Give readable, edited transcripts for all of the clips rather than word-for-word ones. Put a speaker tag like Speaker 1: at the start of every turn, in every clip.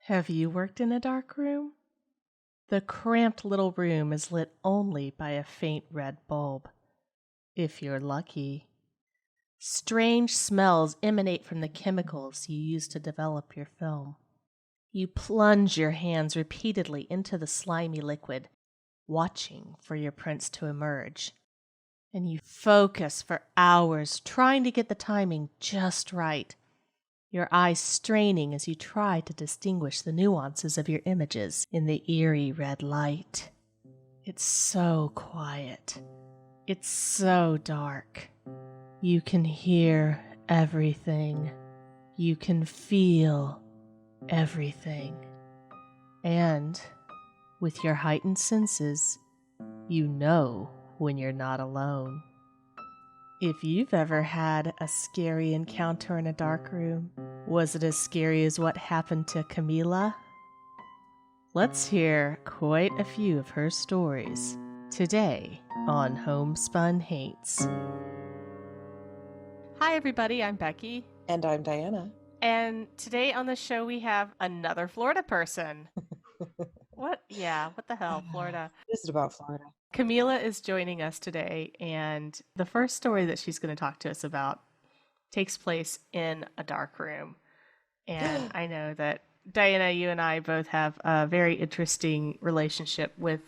Speaker 1: Have you worked in a dark room? The cramped little room is lit only by a faint red bulb. If you're lucky. Strange smells emanate from the chemicals you use to develop your film. You plunge your hands repeatedly into the slimy liquid, watching for your prints to emerge. And you focus for hours, trying to get the timing just right. Your eyes straining as you try to distinguish the nuances of your images in the eerie red light. It's so quiet. It's so dark. You can hear everything. You can feel everything. And with your heightened senses, you know when you're not alone. If you've ever had a scary encounter in a dark room, was it as scary as what happened to Kamila? Let's hear quite a few of her stories today on Homespun Haints. Hi everybody, I'm Becky.
Speaker 2: And I'm Diana.
Speaker 1: And today on the show we have another Florida person. What the hell, Florida?
Speaker 2: This is about Florida.
Speaker 1: Kamila is joining us today, and the first story that she's going to talk to us about takes place in a dark room. And I know that Diana, you and I both have a very interesting relationship with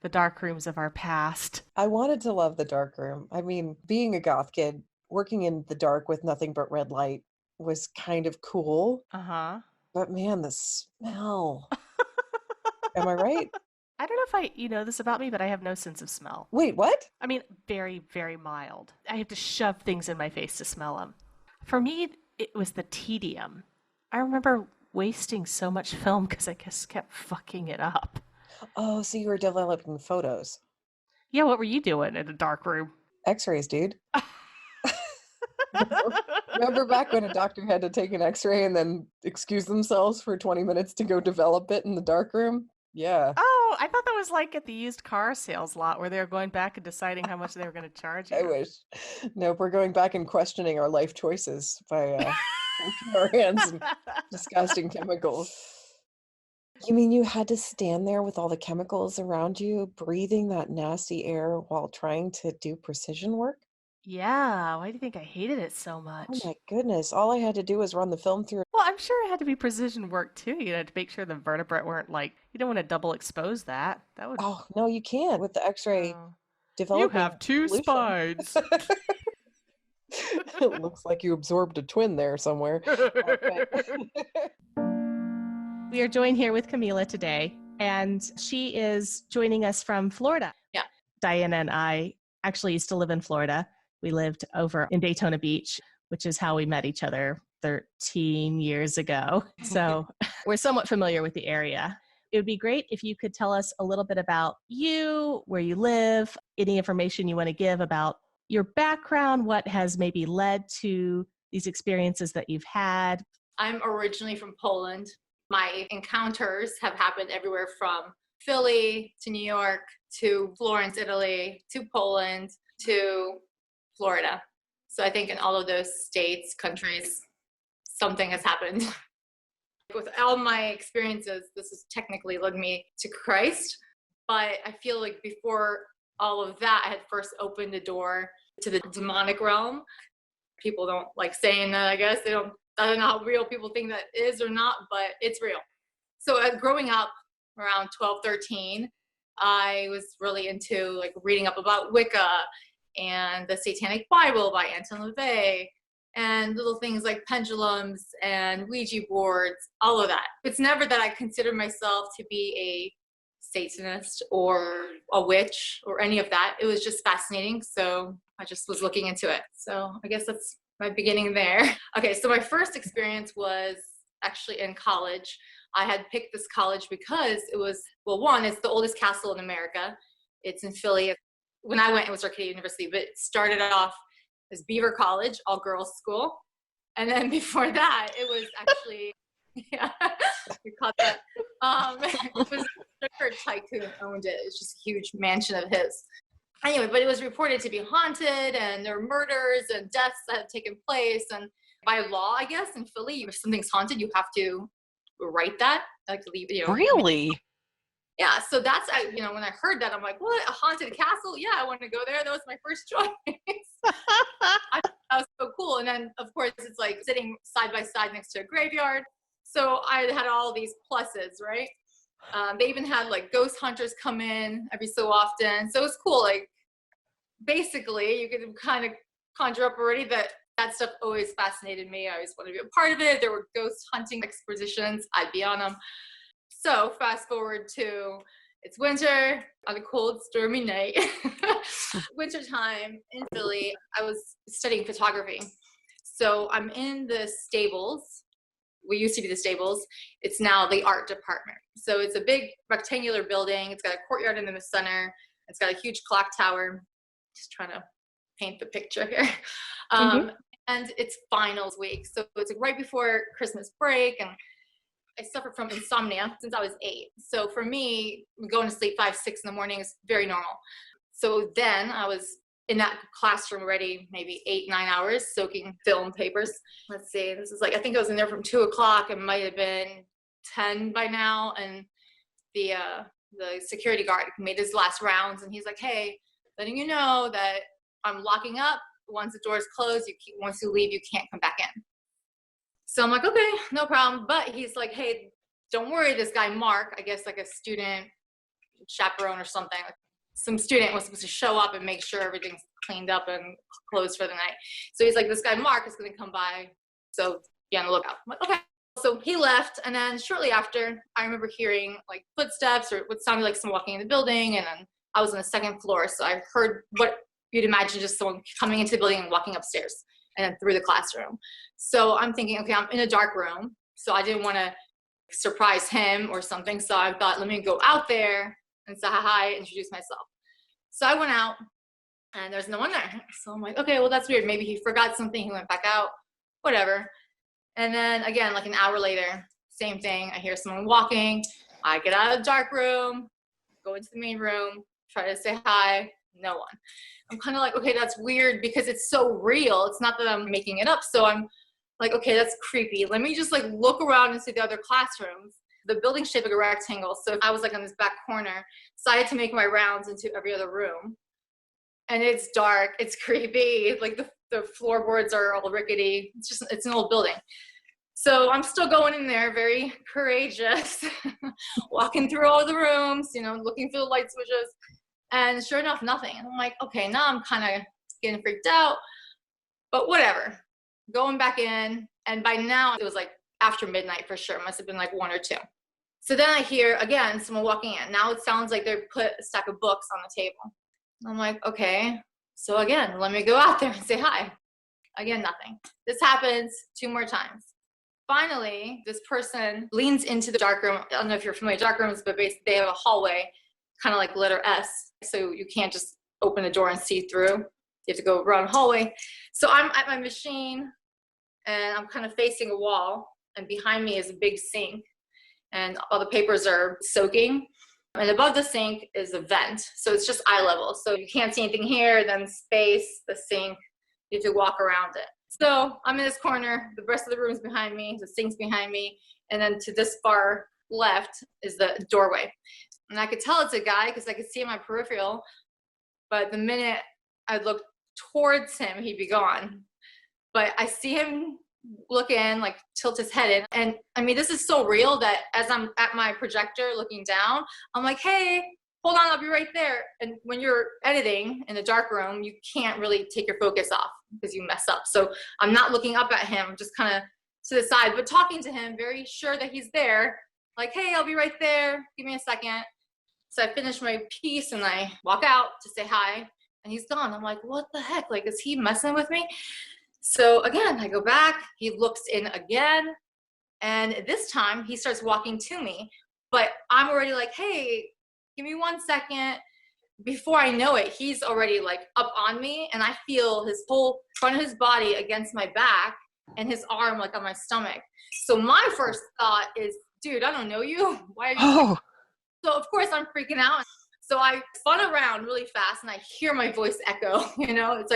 Speaker 1: the dark rooms of our past.
Speaker 2: I wanted to love the dark room. I mean, being a goth kid, working in the dark with nothing but red light was kind of cool. But man, the smell. Am I right?
Speaker 1: I don't know if you know this about me, but I have no sense of smell.
Speaker 2: Wait, what?
Speaker 1: I mean, very, very mild. I have to shove things in my face to smell them. For me, it was the tedium. I remember wasting so much film because I just kept fucking it up.
Speaker 2: Oh, so you were developing photos.
Speaker 1: Yeah, what were you doing in a dark room?
Speaker 2: X-rays, dude. Remember back when a doctor had to take an X-ray and then excuse themselves for 20 minutes to go develop it in the dark room? Yeah.
Speaker 1: Oh, I thought that was like at the used car sales lot where they were going back and deciding how much they were going to charge you.
Speaker 2: I wish. Nope, we're going back and questioning our life choices by washing our hands and disgusting chemicals. You mean you had to stand there with all the chemicals around you, breathing that nasty air while trying to do precision work?
Speaker 1: Yeah, why do you think I hated it so much?
Speaker 2: Oh my goodness, all I had to do was run the film through.
Speaker 1: Well, I'm sure it had to be precision work too, to make sure the vertebrae weren't you don't want to double expose that. That would.
Speaker 2: Oh, no, you can't with the X-ray developing.
Speaker 1: You have two spines.
Speaker 2: It looks like you absorbed a twin there somewhere.
Speaker 1: We are joined here with Kamila today, and she is joining us from Florida.
Speaker 3: Yeah.
Speaker 1: Diana and I actually used to live in Florida. We lived over in Daytona Beach, which is how we met each other 13 years ago. So we're somewhat familiar with the area. It would be great if you could tell us a little bit about you, where you live, any information you want to give about your background, what has maybe led to these experiences that you've had.
Speaker 3: I'm originally from Poland. My encounters have happened everywhere from Philly to New York to Florence, Italy, to Poland, to Florida. So I think in all of those states, countries, something has happened. With all my experiences, this has technically led me to Christ. But I feel like before all of that, I had first opened the door to the demonic realm. People don't like saying that, I guess. I don't know how real people think that is or not, but it's real. So growing up around 12, 13, I was really into reading up about Wicca and the Satanic Bible by Anton LaVey and little things like pendulums and Ouija boards, all of that. It's never that I consider myself to be a Satanist or a witch or any of that. It was just fascinating. So I just was looking into it. So I guess that's my beginning there. Okay, so my first experience was actually in college. I had picked this college because it was, one, it's the oldest castle in America. It's in Philly. When I went, it was Arcadia University, but it started off as Beaver College, all girls school. And then before that, it was actually, yeah, you caught that. It was a tycoon owned it. It's just a huge mansion of his. Anyway, but it was reported to be haunted and there were murders and deaths that had taken place. And by law, I guess, in Philly, if something's haunted, you have to write that, like leave,
Speaker 4: Really?
Speaker 3: Yeah, so that's, when I heard that, I'm like, what, a haunted castle? Yeah, I want to go there. That was my first choice. I thought that was so cool. And then, of course, it's like sitting side by side next to a graveyard. So I had all these pluses, right? They even had like ghost hunters come in every so often. So it's cool. Like, basically, you could kind of conjure up already that stuff always fascinated me. I always wanted to be a part of it. There were ghost hunting expeditions. I'd be on them. So fast forward to, it's winter on a cold, stormy night. Wintertime in Philly. I was studying photography. So I'm in the stables. We used to be the stables. It's now the art department. So it's a big rectangular building. It's got a courtyard in the center. It's got a huge clock tower. Just trying to paint the picture here. And it's finals week. So it's right before Christmas break. And I suffer from insomnia since I was 8. So for me, going to sleep 5, 6 in the morning is very normal. So then I was in that classroom already, maybe 8, 9 hours, soaking film papers. Let's see, this is like, I think I was in there from 2 o'clock. It might have been 10 by now. And the security guard made his last rounds, and he's like, hey, letting you know that I'm locking up. Once the doors close, once you leave, you can't come back in. So I'm like, okay, no problem. But he's like, hey, don't worry, this guy Mark, I guess like a student chaperone or something, some student was supposed to show up and make sure everything's cleaned up and closed for the night. So he's like, this guy Mark is going to come by, so be on the lookout. I'm like, okay. So he left, and then shortly after, I remember hearing like footsteps or what sounded like someone walking in the building, and then I was on the 2nd floor, so I heard what you'd imagine just someone coming into the building and walking upstairs and then through the classroom. So I'm thinking, okay, I'm in a dark room, so I didn't want to surprise him or something, so I thought, let me go out there and say hi, introduce myself. So I went out, and there's no one there. So I'm like, okay, well, that's weird. Maybe he forgot something, he went back out, whatever. And then again, like an hour later, same thing. I hear someone walking. I get out of the dark room, go into the main room, try to say hi, no one. I'm kind of like, okay, that's weird because it's so real. It's not that I'm making it up. So I'm like, okay, that's creepy. Let me just like look around and see the other classrooms. The building's shaped like a rectangle. So I was like on this back corner. So I had to make my rounds into every other room. And it's dark. It's creepy. Like the floorboards are all rickety. It's an old building. So I'm still going in there, very courageous, walking through all the rooms, looking for the light switches. And sure enough, nothing. And I'm like, okay, now I'm kind of getting freaked out, but whatever. Going back in, and by now it was like after midnight for sure. It must have been like 1 or 2. So then I hear again someone walking in. Now it sounds like they put a stack of books on the table. I'm like, okay. So again, let me go out there and say hi. Again, nothing. This happens 2 more times. Finally, this person leans into the dark room. I don't know if you're familiar with dark rooms, but basically they have a hallway, kind of like letter S. So you can't just open a door and see through. You have to go around the hallway. So I'm at my machine, and I'm kind of facing a wall, and behind me is a big sink, and all the papers are soaking. And above the sink is a vent. So it's just eye level. So you can't see anything here, then space, the sink, you have to walk around it. So I'm in this corner, the rest of the room's behind me, the sink's behind me, and then to this far left is the doorway. And I could tell it's a guy because I could see in my peripheral, but the minute I look towards him, he'd be gone. But I see him look in, like tilt his head in. And I mean, this is so real that as I'm at my projector looking down, I'm like, hey, hold on, I'll be right there. And when you're editing in a dark room, you can't really take your focus off because you mess up. So I'm not looking up at him, just kind of to the side, but talking to him, very sure that he's there. Like, hey, I'll be right there. Give me a second. So I finish my piece and I walk out to say hi, and he's gone. I'm like, what the heck? Like, is he messing with me? So again, I go back, he looks in again, and this time he starts walking to me, but I'm already like, hey, give me 1 second. Before I know it, he's already like up on me, and I feel his whole front of his body against my back and his arm like on my stomach. So my first thought is, dude, I don't know you. Why are you?
Speaker 4: Oh.
Speaker 3: So of course I'm freaking out. So I spun around really fast, and I hear my voice echo. It's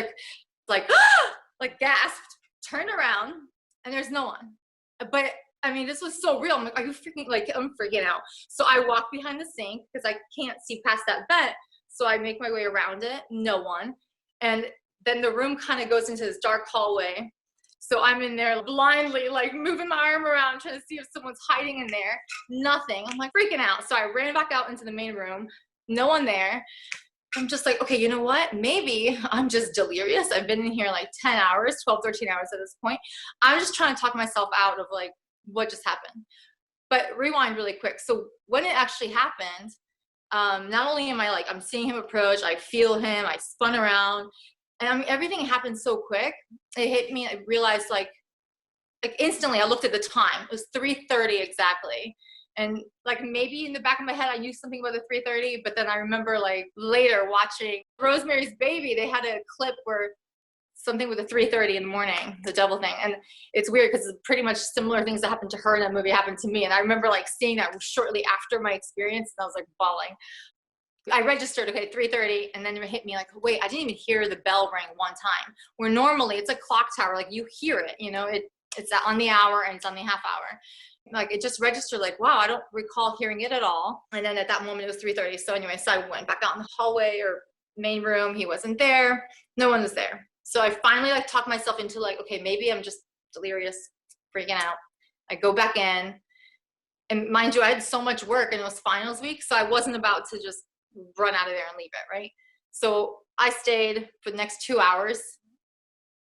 Speaker 3: like ah! Like gasped, turned around, and there's no one. But I mean, this was so real. I'm like, are you freaking, like, I'm freaking out. So I walk behind the sink because I can't see past that vent. So I make my way around it, no one. And then the room kind of goes into this dark hallway. So I'm in there blindly, like moving my arm around, trying to see if someone's hiding in there. Nothing. I'm like freaking out. So I ran back out into the main room. No one there. I'm just like, okay, you know what? Maybe I'm just delirious. I've been in here like 10 hours, 12, 13 hours at this point. I'm just trying to talk myself out of like what just happened. But rewind really quick. So when it actually happened, not only am I like, I'm seeing him approach, I feel him, I spun around. And I mean, everything happened so quick. It hit me. I realized like instantly. I looked at the time. It was 3:30 exactly. And like maybe in the back of my head, I knew something about the 3:30. But then I remember like later watching Rosemary's Baby. They had a clip where something with the 3:30 in the morning, the devil thing. And it's weird because it's pretty much similar things that happened to her in that movie happened to me. And I remember like seeing that shortly after my experience, and I was like bawling. I registered, okay, 3:30, and then it hit me like, wait, I didn't even hear the bell ring one time. Where normally it's a clock tower, like you hear it, you know, it's on the hour and it's on the half hour. Like it just registered like, wow, I don't recall hearing it at all. And then at that moment it was 3:30. So anyway, so I went back out in the hallway or main room. He wasn't there. No one was there. So I finally like talked myself into like, okay, maybe I'm just delirious, freaking out. I go back in. And mind you, I had so much work and it was finals week. So I wasn't about to just run out of there and leave it, right? So I stayed for the next 2 hours.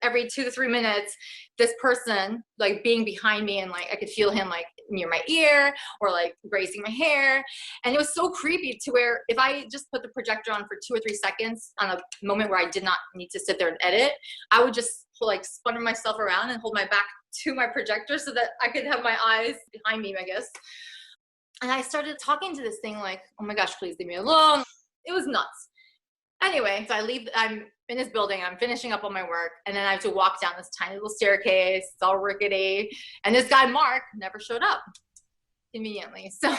Speaker 3: Every 2 to 3 minutes, this person like being behind me and like I could feel him like near my ear or like grazing my hair. And it was so creepy to where if I just put the projector on for 2 or 3 seconds on a moment where I did not need to sit there and edit, I would just like spun myself around and hold my back to my projector so that I could have my eyes behind me, I guess. And I started talking to this thing like, oh my gosh, please leave me alone. It was nuts. Anyway, so I'm in this building, I'm finishing up on my work, and then I have to walk down this tiny little staircase. It's all rickety. And this guy, Mark, never showed up conveniently. So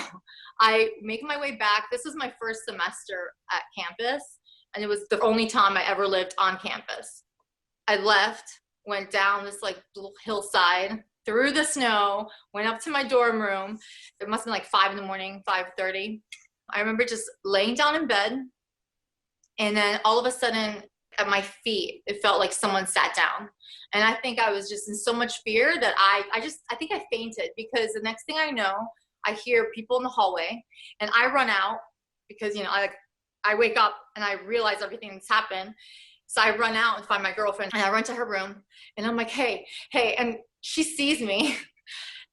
Speaker 3: I make my way back. This was my first semester at campus, and it was the only time I ever lived on campus. I left, went down this like little hillside, through the snow, went up to my dorm room. It must have been like 5 in the morning, 5:30. I remember just laying down in bed. And then all of a sudden at my feet, it felt like someone sat down. And I think I was just in so much fear that I think I fainted because the next thing I know, I hear people in the hallway and I run out because, you know, I wake up and I realize everything that's happened. So I run out and find my girlfriend and I run to her room and I'm like, hey. And she sees me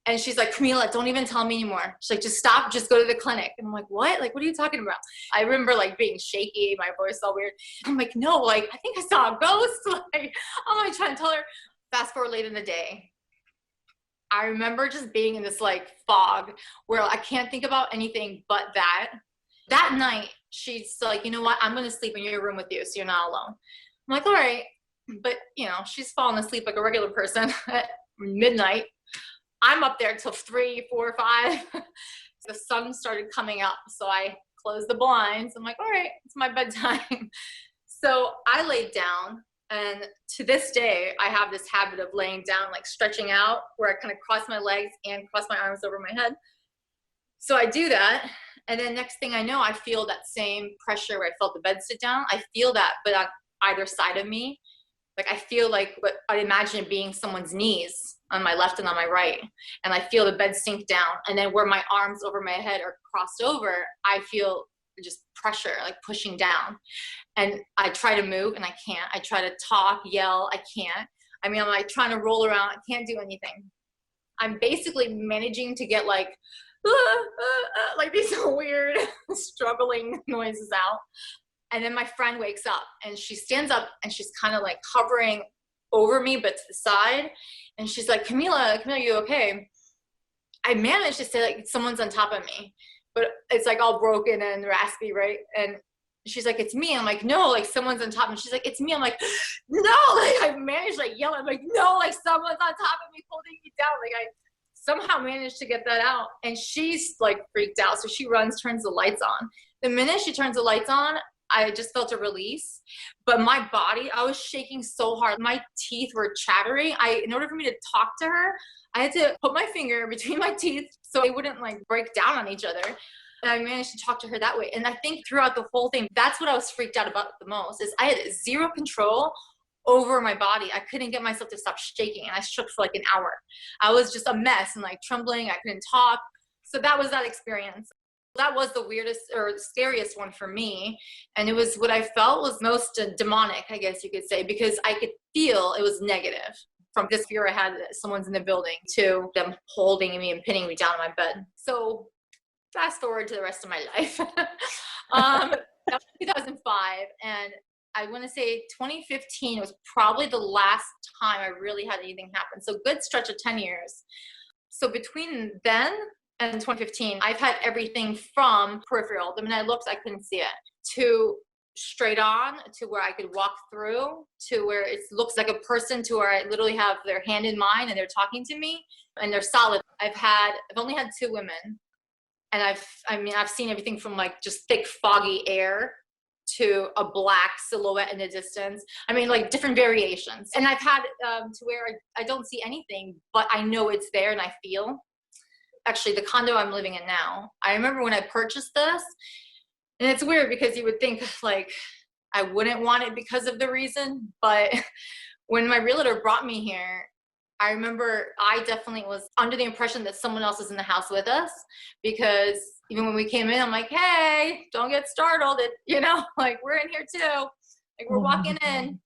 Speaker 3: and she's like, Kamila, don't even tell me anymore. She's like, just stop, just go to the clinic. And I'm like, what? Like, what are you talking about? I remember like being shaky, my voice all weird. I'm like, no, like, I think I saw a ghost. Like, I'm like trying to tell her. Fast forward late in the day. I remember just being in this like fog where I can't think about anything but that. That night, she's like, you know what? I'm going to sleep in your room with you so you're not alone. I'm like, all right. But, you know, she's falling asleep like a regular person at midnight. I'm up there till 3, 4, 5. The sun started coming up. So I closed the blinds. I'm like, all right, it's my bedtime. So I laid down. And to this day, I have this habit of laying down, like stretching out where I kind of cross my legs and cross my arms over my head. So I do that. And then next thing I know, I feel that same pressure where I felt the bed sit down. I feel that, but on either side of me. Like I feel like what I imagine being someone's knees on my left and on my right. And I feel the bed sink down. And then where my arms over my head are crossed over, I feel just pressure, like pushing down. And I try to move and I can't. I try to talk, yell, I can't. I mean, I'm like trying to roll around. I can't do anything. I'm basically managing to get like these weird struggling noises out. And then my friend wakes up and she stands up and she's kind of like hovering over me, but to the side. And she's like, Kamila, are you okay? I managed to say like, someone's on top of me, but it's like all broken and raspy, right? And she's like, it's me. I'm like, no, like someone's on top. And she's like, it's me. I'm like, no, like I managed like yell. I'm like, no, like someone's on top of me holding me down. Like I somehow managed to get that out. And she's like freaked out. So she runs, turns the lights on. The minute she turns the lights on, I just felt a release. But my body, I was shaking so hard. My teeth were chattering. In order for me to talk to her, I had to put my finger between my teeth so they wouldn't like break down on each other. And I managed to talk to her that way. And I think throughout the whole thing, that's what I was freaked out about the most, is I had zero control over my body. I couldn't get myself to stop shaking, and I shook for like an hour. I was just a mess and like trembling. I couldn't talk. So that was that experience. That was the weirdest or scariest one for me. And it was what I felt was most demonic, I guess you could say, because I could feel it was negative, from this fear I had that someone's in the building to them holding me and pinning me down on my bed. So fast forward to the rest of my life. That was 2005. And I want to say 2015 was probably the last time I really had anything happen. So good stretch of 10 years. So between then and 2015, I've had everything from peripheral, the minute I looked, I couldn't see it, to straight on, to where I could walk through, to where it looks like a person, to where I literally have their hand in mine and they're talking to me and they're solid. I've only had 2 women, and I've seen everything from like just thick, foggy air to a black silhouette in the distance. I mean, like different variations. And I've had to where I don't see anything, but I know it's there and I feel. Actually, the condo I'm living in now, I remember when I purchased this, and it's weird because you would think like I wouldn't want it because of the reason, but when my realtor brought me here, I remember I definitely was under the impression that someone else is in the house with us, because even when we came in, I'm like, hey, don't get startled. Like we're in here too. Like we're walking in.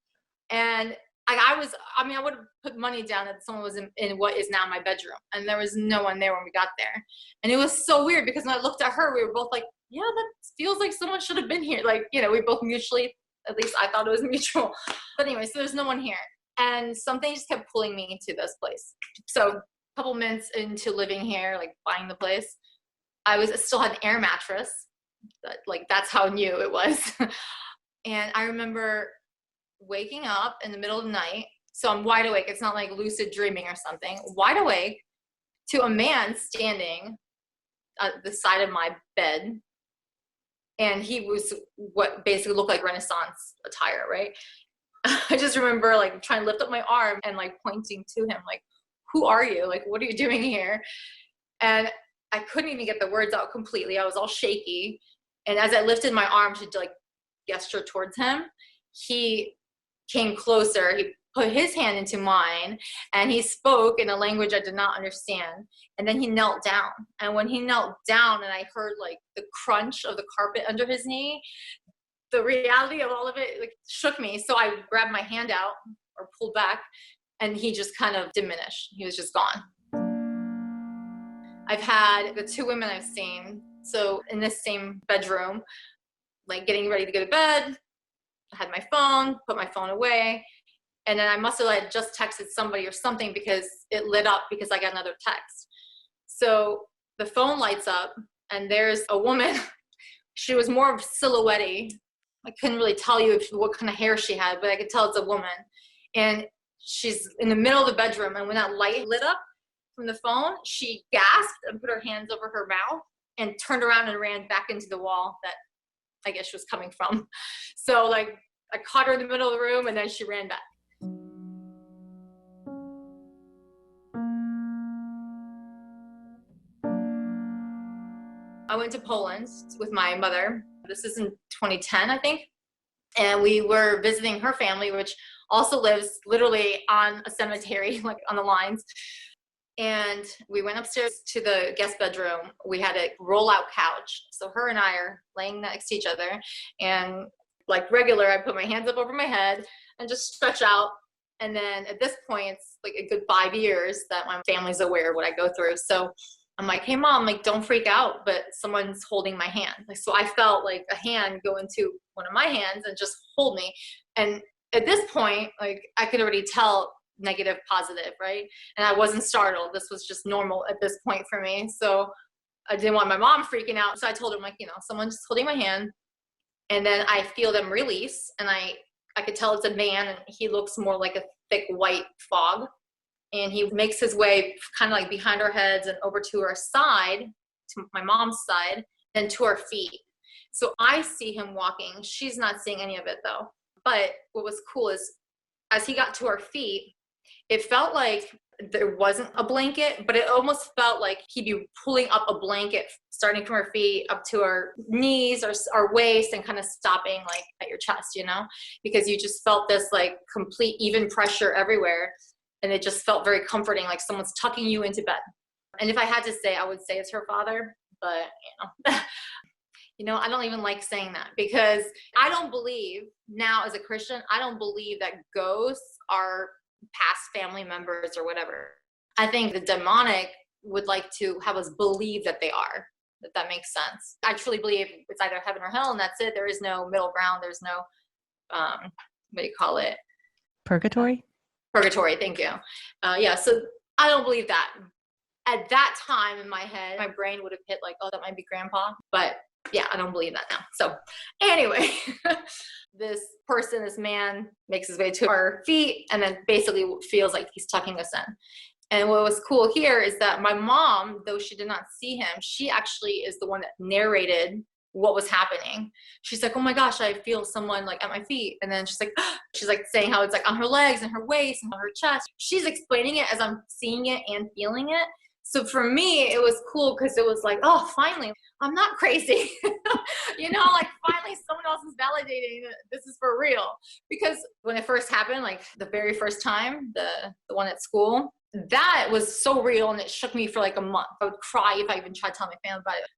Speaker 3: And I would have put money down that someone was in what is now my bedroom. And there was no one there when we got there. And it was so weird because when I looked at her, we were both like, yeah, that feels like someone should have been here. Like, we both mutually, at least I thought it was mutual. But anyway, so there's no one here. And something just kept pulling me into this place. So a couple minutes into living here, like buying the place, I still had an air mattress. That's how new it was. And I remember waking up in the middle of the night. So I'm wide awake. It's not like lucid dreaming or something. Wide awake to a man standing at the side of my bed. And he was what basically looked like Renaissance attire, right? I just remember trying to lift up my arm and pointing to him, who are you? What are you doing here? And I couldn't even get the words out completely. I was all shaky. And as I lifted my arm to gesture towards him, he came closer. He put his hand into mine and he spoke in a language I did not understand. And then he knelt down. And when he knelt down and I heard the crunch of the carpet under his knee, the reality of all of it shook me. So I grabbed my hand out or pulled back and he just kind of diminished. He was just gone. I've had the 2 women I've seen. So in this same bedroom, getting ready to go to bed, I had my phone, put my phone away. And then I must have just texted somebody or something because it lit up because I got another text. So the phone lights up and there's a woman. She was more silhouette-y. I couldn't really tell you what kind of hair she had, but I could tell it's a woman. And she's in the middle of the bedroom. And when that light lit up from the phone, she gasped and put her hands over her mouth and turned around and ran back into the wall that I guess she was coming from. So I caught her in the middle of the room and then she ran back. I went to Poland with my mother. This is in 2010, I think. And we were visiting her family, which also lives literally on a cemetery, on the lines. And we went upstairs to the guest bedroom. We had a roll-out couch. So her and I are laying next to each other. And regular, I put my hands up over my head and just stretch out. And then at this point, it's a good 5 years that my family's aware of what I go through. So I'm like, hey, Mom, don't freak out, but someone's holding my hand. So I felt a hand go into one of my hands and just hold me. And at this point, I could already tell negative, positive, right? And I wasn't startled. This was just normal at this point for me. So I didn't want my mom freaking out. So I told her, someone's just holding my hand. And then I feel them release. And I could tell it's a man and he looks more like a thick white fog. And he makes his way kind of behind our heads and over to our side, to my mom's side, then to our feet. So I see him walking. She's not seeing any of it though. But what was cool is as he got to our feet, it felt like there wasn't a blanket, but it almost felt like he'd be pulling up a blanket starting from our feet up to our knees or our waist and kind of stopping like at your chest, you know, because you just felt this like complete even pressure everywhere. And it just felt very comforting, like someone's tucking you into bed. And if I had to say, I would say it's her father, but I don't even like saying that because I don't believe now as a Christian, I don't believe that ghosts are past family members or whatever. I think the demonic would like to have us believe that they are, if that makes sense. I truly believe it's either heaven or hell and that's it. There is no middle ground. There's no, what do you call it?
Speaker 1: Purgatory?
Speaker 3: Purgatory, thank you. So I don't believe that. At that time in my head, my brain would have hit like, oh, that might be grandpa. But yeah, I don't believe that now. So anyway, this man makes his way to our feet and then basically feels like he's tucking us in. And what was cool here is that my mom, though she did not see him, she actually is the one that narrated what was happening. She's like, oh my gosh, I feel someone like at my feet. And then she's like saying how it's like on her legs and her waist and on her chest. She's explaining it as I'm seeing it and feeling it. So for me, it was cool because it was like, oh, finally, I'm not crazy. Like finally someone else is validating that this is for real. Because when it first happened, like the very first time, the one at school, that was so real and it shook me for like a month. I would cry if I even tried to tell my family about it.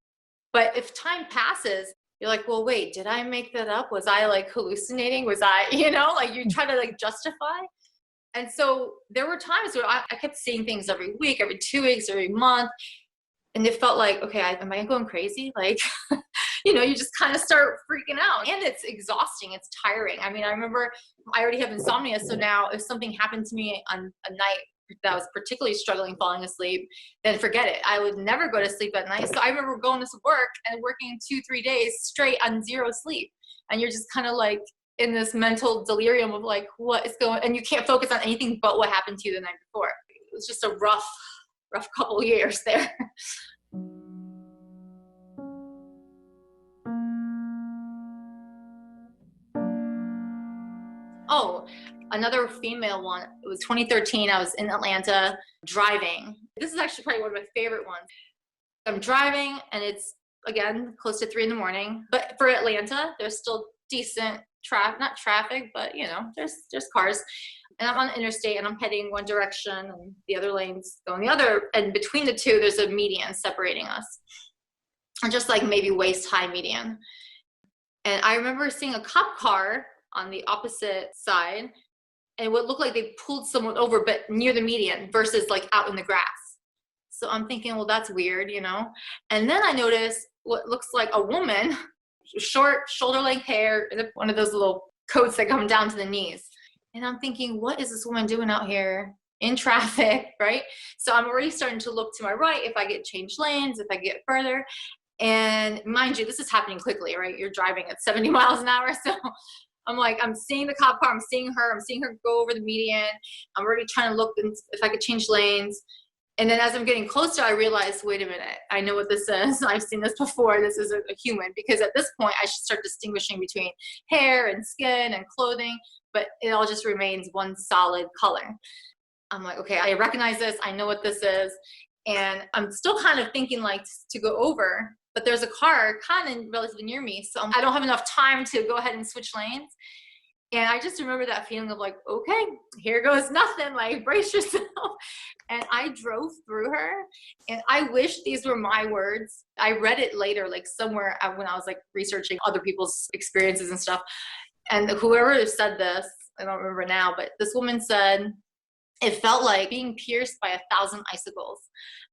Speaker 3: But if time passes, you're like, well, wait, did I make that up? Was I like hallucinating? Was I, like you try to like justify. And so there were times where I kept seeing things every week, every 2 weeks, every month. And it felt like, okay, am I going crazy? Like, you just kind of start freaking out. And it's exhausting. It's tiring. I mean, I remember I already have insomnia. So now if something happened to me on a night that I was particularly struggling falling asleep, then forget it. I would never go to sleep at night. So I remember going to work and working 2-3 days straight on zero sleep. And you're just kind of like in this mental delirium of like, what is going on? And you can't focus on anything but what happened to you the night before. It was just a rough couple of years there. Oh, another female one. It was 2013. I was in Atlanta driving. This is actually probably one of my favorite ones. I'm driving and it's, again, close to 3 a.m. But for Atlanta, there's still decent not traffic, but there's cars. And I'm on the interstate and I'm heading one direction and the other lane's going the other. And between the two, there's a median separating us. And just like maybe waist high median. And I remember seeing a cop car on the opposite side and what looked like they pulled someone over, but near the median versus like out in the grass. So I'm thinking, well, that's weird, And then I noticed what looks like a woman, short shoulder length hair, one of those little coats that come down to the knees. And I'm thinking, what is this woman doing out here in traffic, right? So I'm already starting to look to my right if I get changed lanes, if I get further. And mind you, this is happening quickly, right? You're driving at 70 miles an hour. So I'm like, I'm seeing the cop car, I'm seeing her go over the median. I'm already trying to look if I could change lanes. And then as I'm getting closer, I realized, wait a minute, I know what this is. I've seen this before. This is a human. Because at this point, I should start distinguishing between hair and skin and clothing, but it all just remains one solid color. I'm like, okay, I recognize this. I know what this is. And I'm still kind of thinking like to go over, but there's a car kind of relatively near me. So I don't have enough time to go ahead and switch lanes. And I just remember that feeling of like, okay, here goes nothing, like brace yourself. And I drove through her and I wish these were my words. I read it later, like somewhere when I was like researching other people's experiences and stuff. And whoever said this, I don't remember now, but this woman said, it felt like being pierced by 1,000 icicles.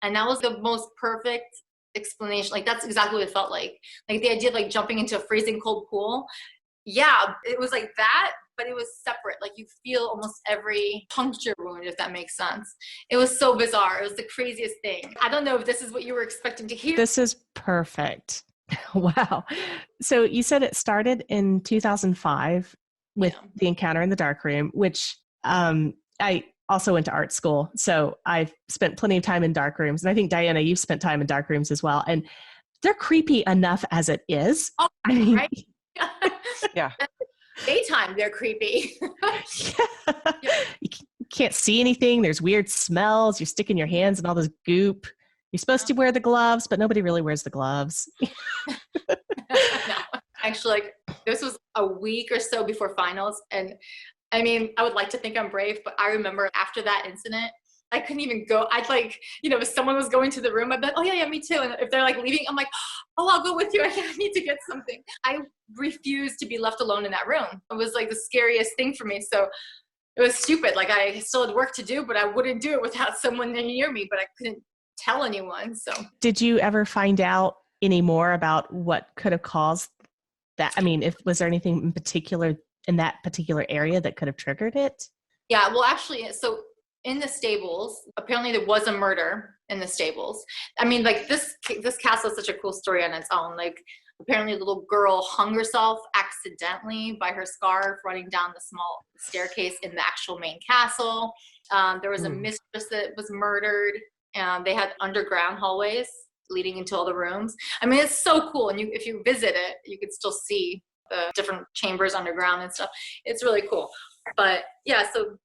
Speaker 3: And that was the most perfect explanation. Like that's exactly what it felt like. Like the idea of like jumping into a freezing cold pool. Yeah, it was like that, but it was separate. Like you feel almost every puncture wound, if that makes sense. It was so bizarre. It was the craziest thing. I don't know if this is what you were expecting to hear.
Speaker 1: This is perfect. Wow. So you said it started in 2005 with the Encounter in the Darkroom, which I also went to art school. So I've spent plenty of time in dark rooms. And I think, Diana, you've spent time in dark rooms as well. And they're creepy enough as it is.
Speaker 3: Oh,
Speaker 1: I mean,
Speaker 3: right?
Speaker 2: Yeah.
Speaker 3: Daytime, they're creepy.
Speaker 1: you can't see anything. There's weird smells. You're sticking your hands in all this goop. You're supposed to wear the gloves, but nobody really wears the gloves.
Speaker 3: No, actually, like this was a week or so before finals. And I mean, I would like to think I'm brave, but I remember after that incident, I couldn't even go. I'd like, if someone was going to the room, I'd be like, oh yeah, me too. And if they're like leaving, I'm like, oh, I'll go with you. I need to get something. I refused to be left alone in that room. It was like the scariest thing for me. So it was stupid. Like I still had work to do, but I wouldn't do it without someone near me, but I couldn't tell anyone. So
Speaker 1: did you ever find out any more about what could have caused that? I mean, was there anything in particular in that particular area that could have triggered it?
Speaker 3: Yeah, well, actually, so in the stables, apparently there was a murder in the stables. I mean, like this castle is such a cool story on its own. Like apparently a little girl hung herself accidentally by her scarf running down the small staircase in the actual main castle. There was a mistress that was murdered. They had underground hallways leading into all the rooms. I mean, it's so cool. And if you visit it, you could still see the different chambers underground and stuff. It's really cool. But yeah, so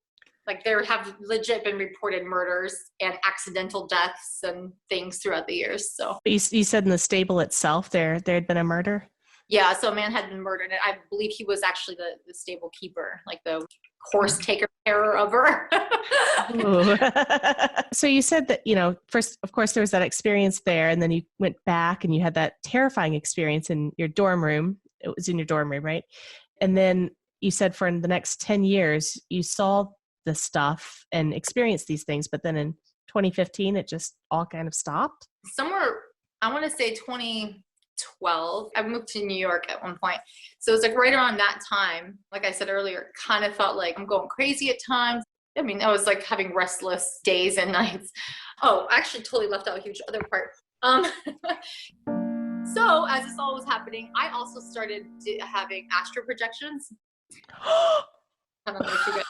Speaker 3: like there have legit been reported murders and accidental deaths and things throughout the years. So
Speaker 1: you said in the stable itself there had been a murder?
Speaker 3: Yeah, so a man had been murdered, and I believe he was actually the stable keeper, like the horse taker carer of her.
Speaker 1: So you said that, first, of course, there was that experience there, and then you went back and you had that terrifying experience in your dorm room. It was in your dorm room, right? And then you said for the next 10 years, you saw the stuff and experienced these things, but then in 2015, it just all kind of stopped?
Speaker 3: Somewhere, I want to say 2012, I moved to New York at one point. So it was like right around that time, like I said earlier, kind of felt like I'm going crazy at times. I mean, I was like having restless days and nights. Oh, I actually totally left out a huge other part. So as this all was happening, I also started having astral projections. I don't know if you guys.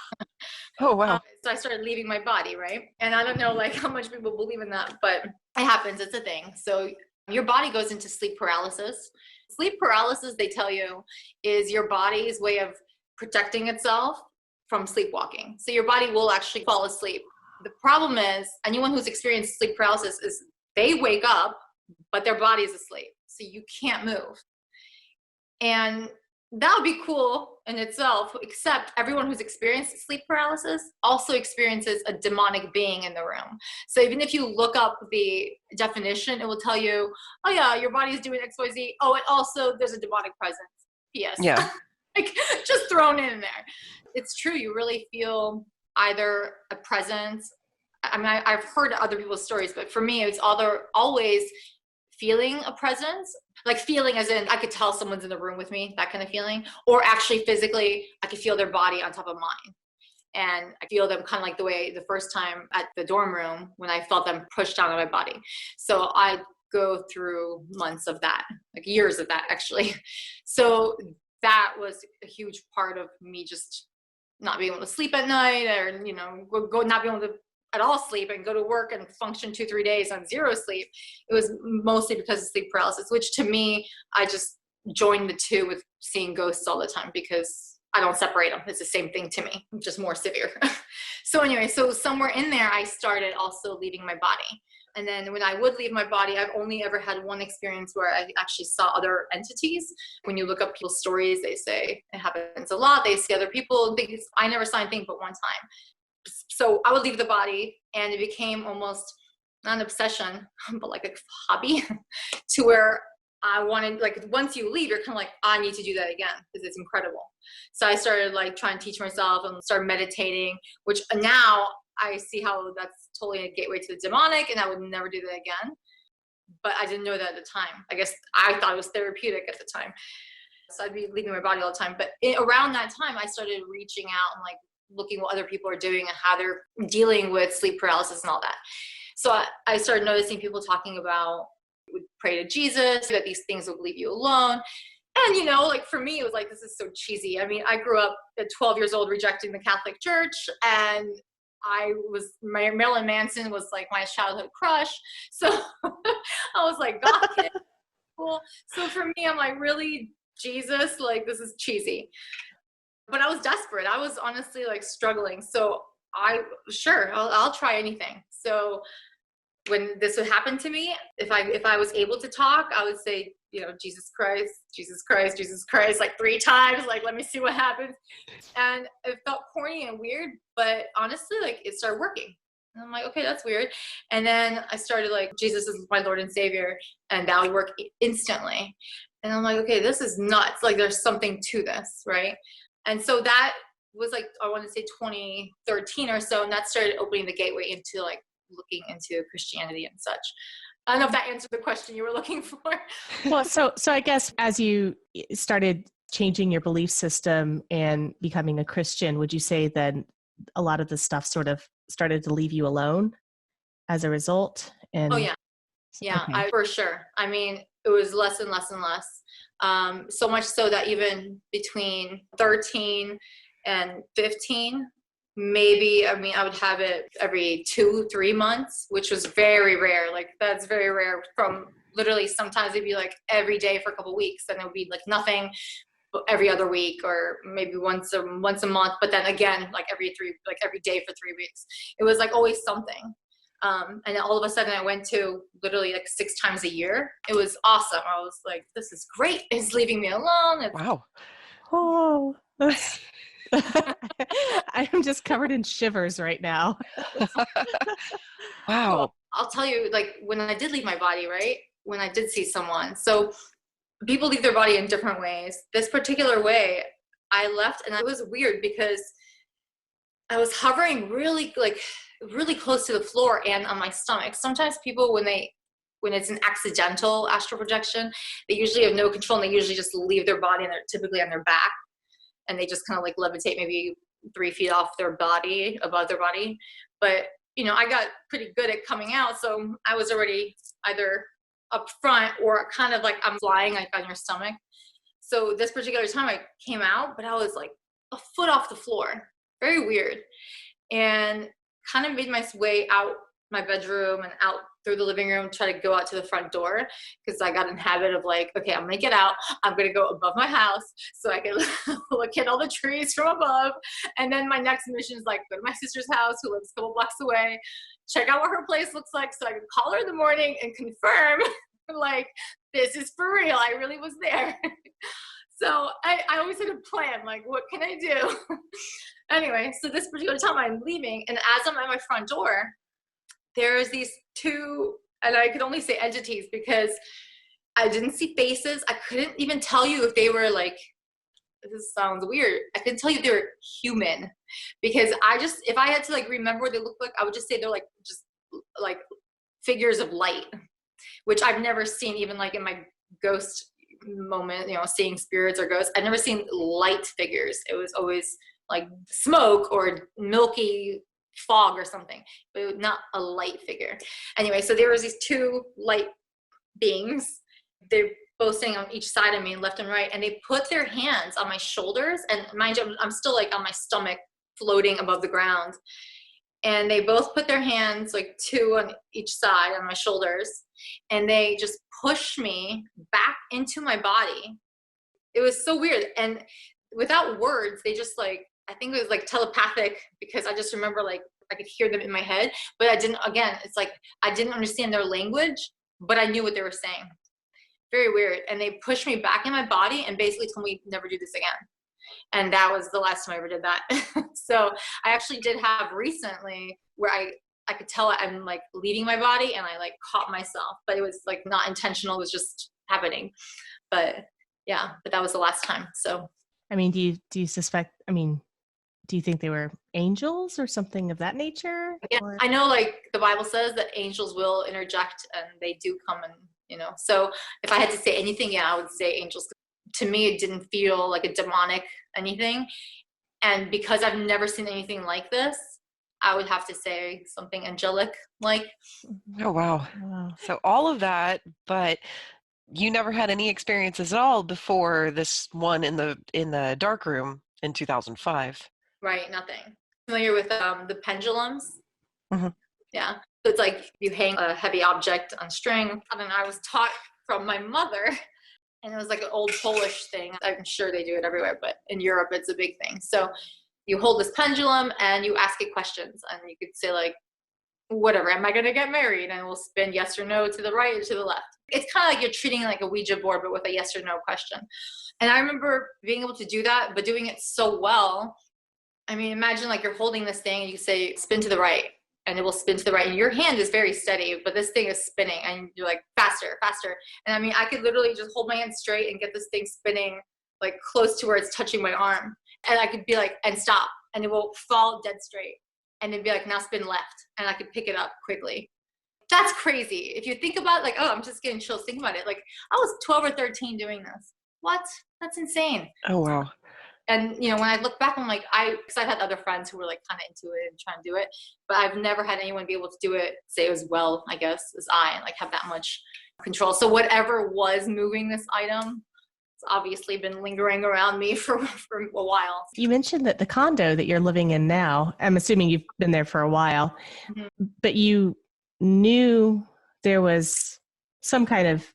Speaker 2: Oh, wow.
Speaker 3: So I started leaving my body, right? And I don't know like how much people believe in that, but it happens. It's a thing. So your body goes into sleep paralysis. Sleep paralysis, they tell you, is your body's way of protecting itself from sleepwalking. So your body will actually fall asleep. The problem is anyone who's experienced sleep paralysis is they wake up, but their body is asleep. So you can't move. And that would be cool in itself, except everyone who's experienced sleep paralysis also experiences a demonic being in the room. So even if you look up the definition, it will tell you, oh yeah, your body is doing XYZ. Oh, and also there's a demonic presence. Yes.
Speaker 2: Yeah.
Speaker 3: Like just thrown in there. It's true. You really feel either a presence. I mean, I've heard other people's stories, but for me, it's always feeling a presence, like feeling as in I could tell someone's in the room with me, that kind of feeling, or actually physically, I could feel their body on top of mine. And I feel them kind of like the way the first time at the dorm room when I felt them pushed down on my body. So I go through months of that, like years of that actually. So that was a huge part of me just not being able to sleep at night, or, not being able to at all sleep and go to work and function 2-3 days on zero sleep. It was mostly because of sleep paralysis, which to me, I just joined the two with seeing ghosts all the time because I don't separate them. It's the same thing to me, just more severe. So anyway, so somewhere in there, I started also leaving my body. And then when I would leave my body, I've only ever had one experience where I actually saw other entities. When you look up people's stories, they say it happens a lot. They see other people. I never saw anything but one time. So I would leave the body, and it became almost not an obsession, but like a hobby to where I wanted, like, once you leave, you're kind of like, I need to do that again because it's incredible. So I started like trying to teach myself and start meditating, which now I see how that's totally a gateway to the demonic, and I would never do that again. But I didn't know that at the time. I guess I thought it was therapeutic at the time. So I'd be leaving my body all the time. But around that time, I started reaching out and like looking what other people are doing and how they're dealing with sleep paralysis and all that. So I started noticing people talking about, would pray to Jesus, that these things would leave you alone. And, like for me, it was like, this is so cheesy. I mean, I grew up at 12 years old rejecting the Catholic Church, and Marilyn Manson was like my childhood crush. So I was like, God kid. school. So for me, I'm like, really, Jesus, like this is cheesy. But I was desperate. I was honestly like struggling. So I'll try anything. So when this would happen to me, if I was able to talk, I would say, Jesus Christ, Jesus Christ, Jesus Christ, like 3 times, like, let me see what happens. And it felt corny and weird, but honestly, like it started working. And I'm like, okay, that's weird. And then I started like, Jesus is my Lord and Savior, and that would work instantly. And I'm like, okay, this is nuts. Like there's something to this, right? And so that was like, I want to say 2013 or so, and that started opening the gateway into like looking into Christianity and such. I don't know if that answered the question you were looking for.
Speaker 1: Well, so I guess as you started changing your belief system and becoming a Christian, would you say then a lot of the stuff sort of started to leave you alone as a result? And
Speaker 3: oh yeah,
Speaker 1: okay.
Speaker 3: for sure. I mean, it was less and less and less. So much so that even between 13 and 15, maybe, I would have it every 2-3 months, which was very rare. Like that's very rare. From literally sometimes it'd be like every day for a couple of weeks, and it would be like nothing every other week, or maybe once a month. But then again, like every day for 3 weeks. It was like always something. And then all of a sudden I went to literally like 6 times a year. It was awesome. I was like, this is great. It's leaving me alone.
Speaker 2: Wow.
Speaker 1: Oh, that's I'm just covered in shivers right now.
Speaker 2: Wow.
Speaker 3: Well, I'll tell you, like when I did leave my body, right? When I did see someone. So people leave their body in different ways. This particular way, I left, and it was weird because I was hovering really close to the floor and on my stomach. Sometimes people, when it's an accidental astral projection, they usually have no control, and they usually just leave their body, and they're typically on their back, and they just kind of like levitate maybe 3 feet off their body, above their body. But I got pretty good at coming out, so I was already either up front or kind of like I'm flying like on your stomach. So this particular time I came out, but I was like a foot off the floor. Very weird. And kind of made my way out my bedroom and out through the living room, try to go out to the front door, because I got in habit of like, okay, I'm gonna get out, I'm gonna go above my house so I can look at all the trees from above. And then my next mission is like, go to my sister's house who lives a couple blocks away, check out what her place looks like so I can call her in the morning and confirm like, this is for real, I really was there. So I always had a plan, like, what can I do? Anyway, so this particular time I'm leaving, and as I'm at my front door, there's these 2, and I could only say entities because I didn't see faces. I couldn't even tell you if they were like, this sounds weird, I couldn't tell you they were human, because if I had to like remember what they look like, I would just say they're like just like figures of light, which I've never seen, even like in my ghost moment, seeing spirits or ghosts. I've never seen light figures. It was always like smoke or milky fog or something, but not a light figure. Anyway, so there was these 2 light beings. They're both sitting on each side of me, left and right, and they put their hands on my shoulders. And mind you, I'm still like on my stomach, floating above the ground. And they both put their hands, like 2 on each side on my shoulders, and they just pushed me back into my body. It was so weird. And without words, they just like, I think it was like telepathic, because I just remember like I could hear them in my head, but it's like I didn't understand their language, but I knew what they were saying. Very weird. And they pushed me back in my body and basically told me never do this again. And that was the last time I ever did that. So I actually did have recently where I could tell I'm like leaving my body, and I like caught myself, but it was like not intentional. It was just happening. But yeah, but that was the last time. So,
Speaker 1: I mean, do you suspect, do you think they were angels or something of that nature?
Speaker 3: Yeah,
Speaker 1: or?
Speaker 3: I know like the Bible says that angels will interject, and they do come, and so if I had to say anything, I would say angels. To me, it didn't feel like a demonic anything. And because I've never seen anything like this, I would have to say something angelic like.
Speaker 2: Oh, wow. So all of that, but you never had any experiences at all before this one in the dark room in 2005.
Speaker 3: Right, nothing. Familiar with the pendulums?
Speaker 2: Mm-hmm.
Speaker 3: Yeah. So it's like you hang a heavy object on string. I mean, I was taught from my mother. And it was like an old Polish thing. I'm sure they do it everywhere, but in Europe, it's a big thing. So you hold this pendulum and you ask it questions. And you could say like, whatever, am I going to get married? And it will spin yes or no to the right or to the left. It's kind of like you're treating it like a Ouija board, but with a yes or no question. And I remember being able to do that, but doing it so well. I mean, imagine like you're holding this thing and you say, spin to the right. And it will spin to the right. And your hand is very steady, but this thing is spinning. And you're like, faster, faster. And I mean, I could literally just hold my hand straight and get this thing spinning like close to where it's touching my arm. And I could be like, and stop. And it will fall dead straight. And it'd be like, now spin left. And I could pick it up quickly. That's crazy. If you think about it, like, oh, I'm just getting chills thinking about it. Like, I was 12 or 13 doing this. What? That's insane.
Speaker 2: Oh, wow.
Speaker 3: And, you know, when I look back, I'm like, because I've had other friends who were like kind of into it and trying to do it, but I've never had anyone be able to do it, say as well, I guess, as I, and like have that much control. So whatever was moving this item, it's obviously been lingering around me for a while.
Speaker 1: You mentioned that the condo that you're living in now, I'm assuming you've been there for a while, but you knew there was some kind of,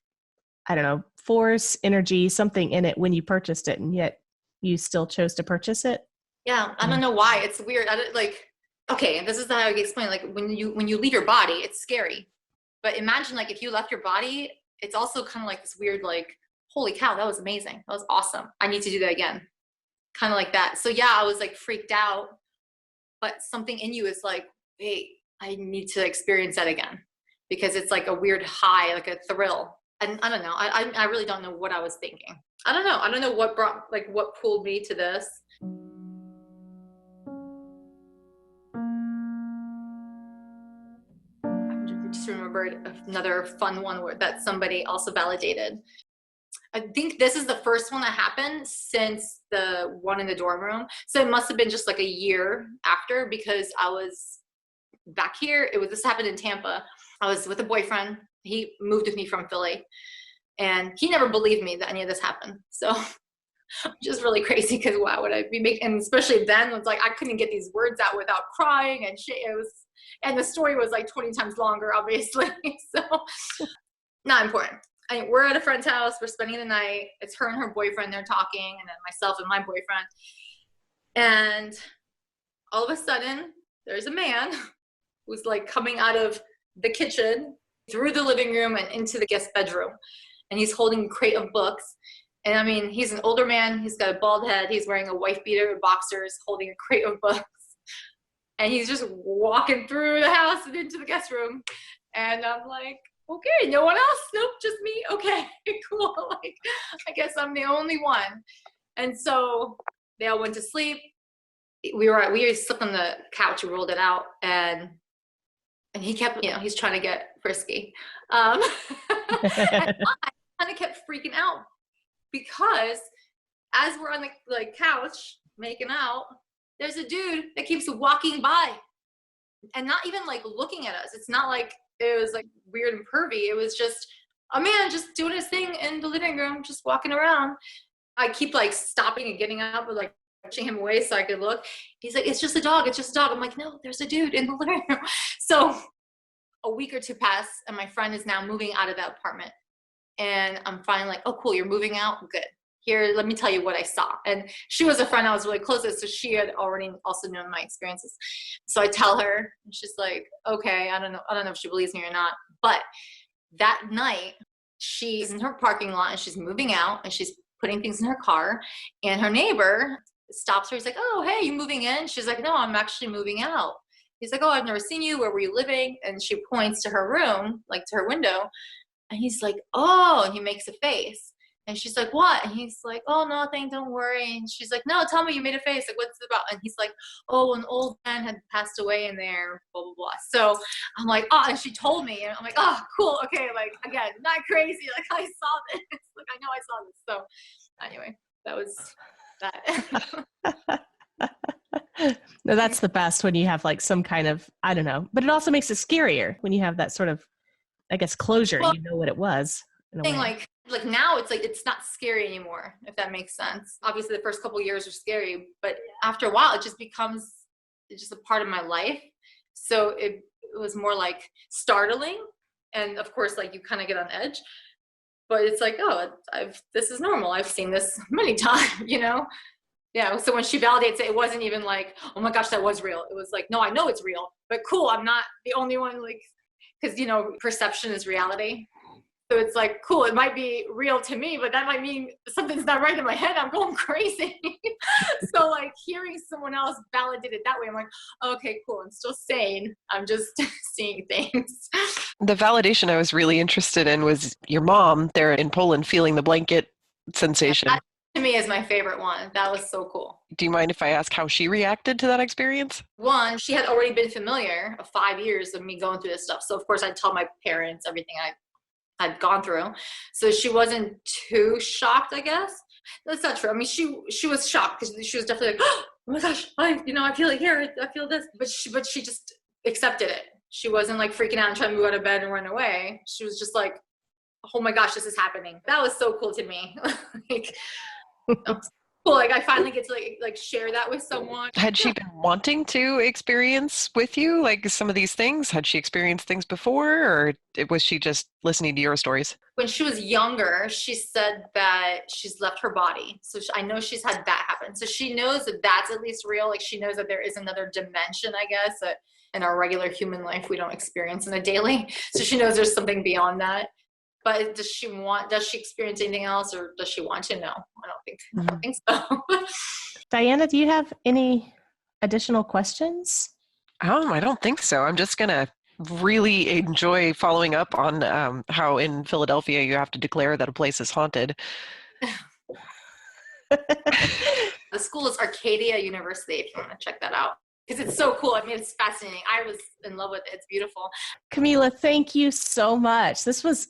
Speaker 1: I don't know, force, energy, something in it when you purchased it, and yet you still chose to purchase it?
Speaker 3: Yeah, I don't know why. It's weird. Okay, and this is how I explain. Like when you leave your body, it's scary. But imagine like if you left your body, it's also kind of like this weird, like, holy cow, that was amazing. That was awesome. I need to do that again. Kind of like that. So yeah, I was like freaked out, but something in you is like, wait, I need to experience that again, because it's like a weird high, like a thrill. And I don't know. I really don't know what I was thinking. I don't know. I don't know what what pulled me to this. I just remembered another fun one that somebody also validated. I think this is the first one that happened since the one in the dorm room. So it must have been just like a year after, because I was back here. This happened in Tampa. I was with a boyfriend. He moved with me from Philly, and he never believed me that any of this happened. So just really crazy, because why would I be making, and especially then it's like I couldn't get these words out without crying and shit. And the story was like 20 times longer, obviously. So not important. We're at a friend's house. We're spending the night. It's her and her boyfriend. They're talking, and then myself and my boyfriend. And all of a sudden, there's a man who's like coming out of the kitchen through the living room and into the guest bedroom. And he's holding a crate of books. And I mean, he's an older man. He's got a bald head. He's wearing a wife beater and boxers, holding a crate of books. And he's just walking through the house and into the guest room. And I'm like, okay, no one else? Nope, just me. Okay, cool. Like, I guess I'm the only one. And so they all went to sleep. We slept on the couch. We rolled it out, and he kept, he's trying to get frisky. And I kind of kept freaking out, because as we're on the couch making out, there's a dude that keeps walking by and not even like looking at us. It's not like it was like weird and pervy. It was just a man just doing his thing in the living room, just walking around. I keep like stopping and getting up and like pushing him away so I could look. He's like, it's just a dog. It's just a dog. I'm like, no, there's a dude in the living room. So a week or two pass, and my friend is now moving out of that apartment. And I'm finally like, oh, cool, you're moving out? Good. Here, let me tell you what I saw. And she was a friend I was really close with, so she had already also known my experiences. So I tell her, and she's like, okay, I don't know if she believes me or not. But that night, she's in her parking lot, and she's moving out, and she's putting things in her car. And her neighbor stops her. He's like, oh, hey, you moving in? She's like, no, I'm actually moving out. He's like, oh, I've never seen you. Where were you living? And she points to her room, like to her window. And he's like, oh, and he makes a face. And she's like, what? And he's like, oh, nothing, don't worry. And she's like, no, tell me, you made a face. Like, what's it about? And he's like, oh, an old man had passed away in there, blah, blah, blah. So I'm like, oh, and she told me. And I'm like, oh, cool. Okay, like, again, not crazy. Like, I saw this. Like, I know I saw this. So anyway, that was that.
Speaker 1: No, that's the best, when you have like some kind of, I don't know, but it also makes it scarier when you have that sort of, I guess, closure.
Speaker 3: Well,
Speaker 1: you know what it was. In a way.
Speaker 3: Like now it's like, it's not scary anymore, if that makes sense. Obviously the first couple of years are scary, but after a while it just becomes just a part of my life. So it was more like startling. And of course, like you kind of get on edge, but it's like, oh, this is normal. I've seen this many times, you know? Yeah. So when she validates it, it wasn't even like, oh my gosh, that was real. It was like, no, I know it's real, but cool. I'm not the only one, like, because, you know, perception is reality. So it's like, cool, it might be real to me, but that might mean something's not right in my head. I'm going crazy. So like hearing someone else validate it that way, I'm like, okay, cool. I'm still sane. I'm just seeing things.
Speaker 4: The validation I was really interested in was your mom there in Poland feeling the blanket sensation.
Speaker 3: That to me is my favorite one. That was so cool.
Speaker 4: Do you mind if I ask how she reacted to that experience?
Speaker 3: One, she had already been familiar of 5 years of me going through this stuff. So of course I'd tell my parents everything I'd gone through. So she wasn't too shocked, I guess. That's not true. I mean, she was shocked because she was definitely like, oh my gosh, I feel it here. I feel this. But she just accepted it. She wasn't like freaking out and trying to move out of bed and run away. She was just like, oh my gosh, this is happening. That was so cool to me. Like, cool. Like I finally get to like share that with someone.
Speaker 4: Had she been wanting to experience with you like some of these things? Had she experienced things before, or was she just listening to your stories?
Speaker 3: When she was younger, she said that she's left her body. So I know she's had that happen. So she knows that that's at least real. Like she knows that there is another dimension, I guess, that in our regular human life we don't experience in a daily. So she knows there's something beyond that. But does she experience anything else, or does she want to? No, I don't think so.
Speaker 1: Diana, do you have any additional questions?
Speaker 4: I don't think so. I'm just going to really enjoy following up on how in Philadelphia you have to declare that a place is haunted.
Speaker 3: The school is Arcadia University, if you want to check that out. Because it's so cool. I mean, it's fascinating. I was in love with it. It's beautiful.
Speaker 1: Kamila, thank you so much. This was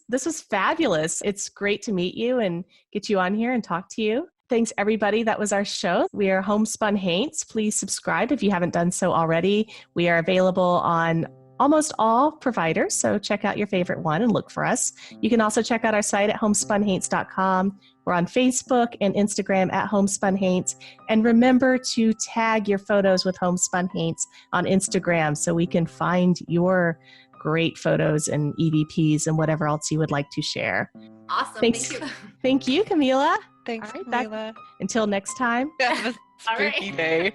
Speaker 1: fabulous. It's great to meet you and get you on here and talk to you. Thanks, everybody. That was our show. We are Homespun Haints. Please subscribe if you haven't done so already. We are available on almost all providers, so check out your favorite one and look for us. You can also check out our site at homespunhaints.com. We're on Facebook and Instagram at Homespun Haints. And remember to tag your photos with Homespun Haints on Instagram so we can find your great photos and EVPs and whatever else you would like to share.
Speaker 3: Awesome.
Speaker 1: Thanks.
Speaker 3: Thank you.
Speaker 1: Thank you, Kamila.
Speaker 4: Thanks,
Speaker 1: All right,
Speaker 4: Kamila.
Speaker 1: Until next time.
Speaker 4: Have a spooky day.